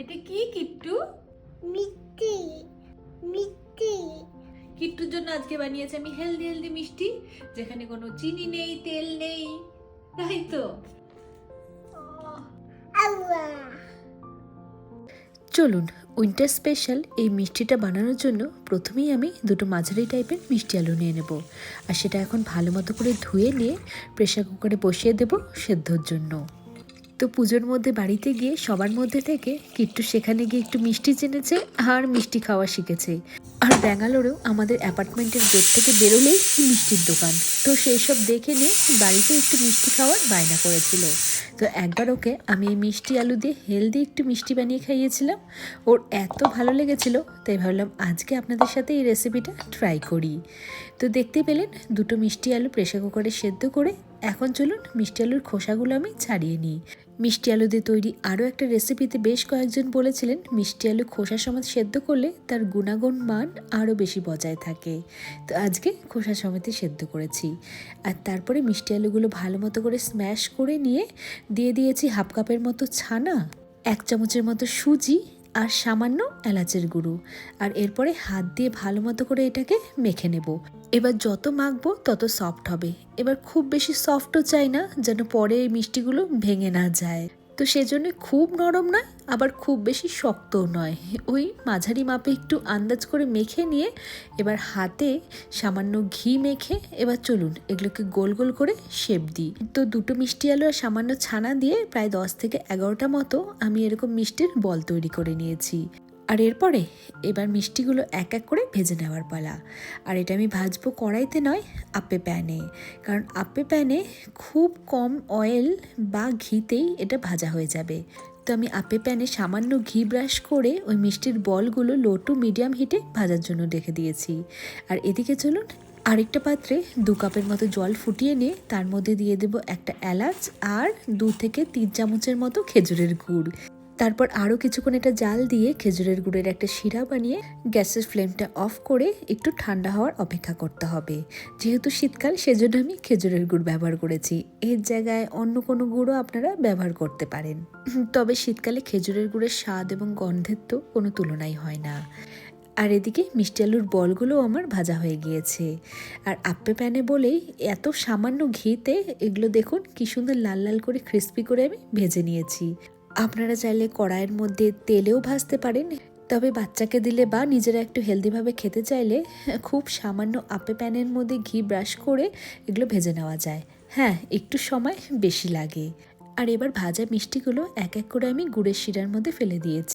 এটা কি কিট্টু? মিষ্টি মিষ্টি কিট্টুর জন্য আজকে বানিয়েছি আমি হেলদি হেলদি মিষ্টি, যেখানে কোনো চিনি নেই, তেল নেই, তাই তো? আল্লাহ চলুন উইন্টার স্পেশাল এই মিষ্টিটা বানানোর জন্য প্রথমেই আমি দুটো মাঝারি টাইপের মিষ্টি আলু নিয়ে নেব, আর সেটা এখন ভালো মতো করে ধুয়ে নিয়ে প্রেসার কুকারে বসিয়ে দেব সেদ্ধর জন্য। তো পুজোর মধ্যে বাড়িতে গিয়ে সবার মধ্যে থেকে কিট্টু সেখানে গিয়ে একটু মিষ্টি জেনেছে আর মিষ্টি খাওয়া শিখেছে। আর ব্যাঙ্গালোরেও আমাদের অ্যাপার্টমেন্টের গেট থেকে বেরোলেই মিষ্টির দোকান, তো সেই সব দেখে নিয়ে বাড়িতে একটু মিষ্টি খাওয়ার বায়না করেছিল। তো একবার ওকে আমি এই মিষ্টি আলু দিয়ে হেলদি একটু মিষ্টি বানিয়ে খাইয়েছিলাম, ওর এত ভালো লেগেছিল, তাই ভাবলাম আজকে আপনাদের সাথে এই রেসিপিটা ট্রাই করি। তো দেখতে পেলেন দুটো মিষ্টি আলু প্রেসার কুকারে সেদ্ধ করে এখন চলুন মিষ্টি আলুর খোসাগুলো আমি ছাড়িয়ে নিই। মিষ্টি আলু দিয়ে তৈরি আরও একটা রেসিপিতে বেশ কয়েকজন বলেছিলেন মিষ্টি আলু খোসা সমেত সেদ্ধ করলে তার গুণাগুণ মান আরও বেশি বজায় থাকে। তো আজকে খোসা সমেত সেদ্ধ করেছি, আর তারপরে মিষ্টি আলুগুলো ভালো মতো করে স্ম্যাশ করে নিয়ে দিয়ে দিয়েছি হাফ কাপের মতো ছানা, 1 চামচের মতো সুজি আর সামান্য এলাচের গুঁড়ো, আর এরপরে হাত দিয়ে ভালো মতো করে এটাকে মেখে নেব। এবার যত মাখবো তত সফট হবে। এবার খুব বেশি সফটও চাই না, যেন পরে এই মিষ্টিগুলো ভেঙে না যায়। তো সেজন্য খুব নরম নয়, আবার খুব বেশি শক্তও নয়, ওই মাঝারি মাপে একটু আন্দাজ করে মেখে নিয়ে এবার হাতে সামান্য ঘি মেখে এবার চলুন এগুলোকে গোল গোল করে শেপ দিই। তো দুটো মিষ্টি আলু আর সামান্য ছানা দিয়ে প্রায় 10 থেকে 11টা মতো আমি এরকম মিষ্টির বল তৈরি করে নিয়েছি। আর এরপরে এবার মিষ্টিগুলো এক এক করে ভেজে নেওয়ার পালা। আর এটা আমি ভাজবো কড়াইতে নয়, আপ্পে প্যানে, কারণ আপ্পে প্যানে খুব কম অয়েল বা ঘিতেই এটা ভাজা হয়ে যাবে। তো আমি আপ্পে প্যানে সামান্য ঘি ব্রাশ করে ওই মিষ্টির বলগুলো লো টু মিডিয়াম হিটে ভাজার জন্য রেখে দিয়েছি। আর এদিকে চলুন আরেকটা পাত্রে 2 কাপের মতো জল ফুটিয়ে নিয়ে তার মধ্যে দিয়ে দেব একটা এলাচ আর 2 থেকে 3 চামচের মতো খেজুরের গুড়। তারপর আরও কিছুক্ষণ এটা জাল দিয়ে খেজুরের গুড়ের একটা শিরা বানিয়ে গ্যাসের ফ্লেমটা অফ করে একটু ঠান্ডা হওয়ার অপেক্ষা করতে হবে। যেহেতু শীতকাল সেজন্য আমি খেজুরের গুড় ব্যবহার করেছি, এর জায়গায় অন্য কোনো গুঁড়ও আপনারা ব্যবহার করতে পারেন, তবে শীতকালে খেজুরের গুড়ের স্বাদ এবং গন্ধের তো কোনো তুলনাই হয় না। আর এদিকে মিষ্টি আলুর বলগুলো আমার ভাজা হয়ে গিয়েছে, আর আপ্পে প্যানে বলেই এত সামান্য ঘিতে এগুলো দেখুন কি সুন্দর লাল লাল করে ক্রিস্পি করে আমি ভেজে নিয়েছি। আপনারা চাইলে কড়াইয়ের মধ্যে তেলেও ভাজতে পারেন, তবে বাচ্চাকে দিলে বা নিজেরা একটু হেলদিভাবে খেতে চাইলে খুব সামান্য আপ্পে প্যানের মধ্যে ঘি ব্রাশ করে এগুলো ভেজে নেওয়া যায়। হ্যাঁ, একটু সময় বেশি লাগে। আর এবার ভাজা মিষ্টিগুলো এক এক করে আমি গুড়ের শিরার মধ্যে ফেলে দিয়েছি।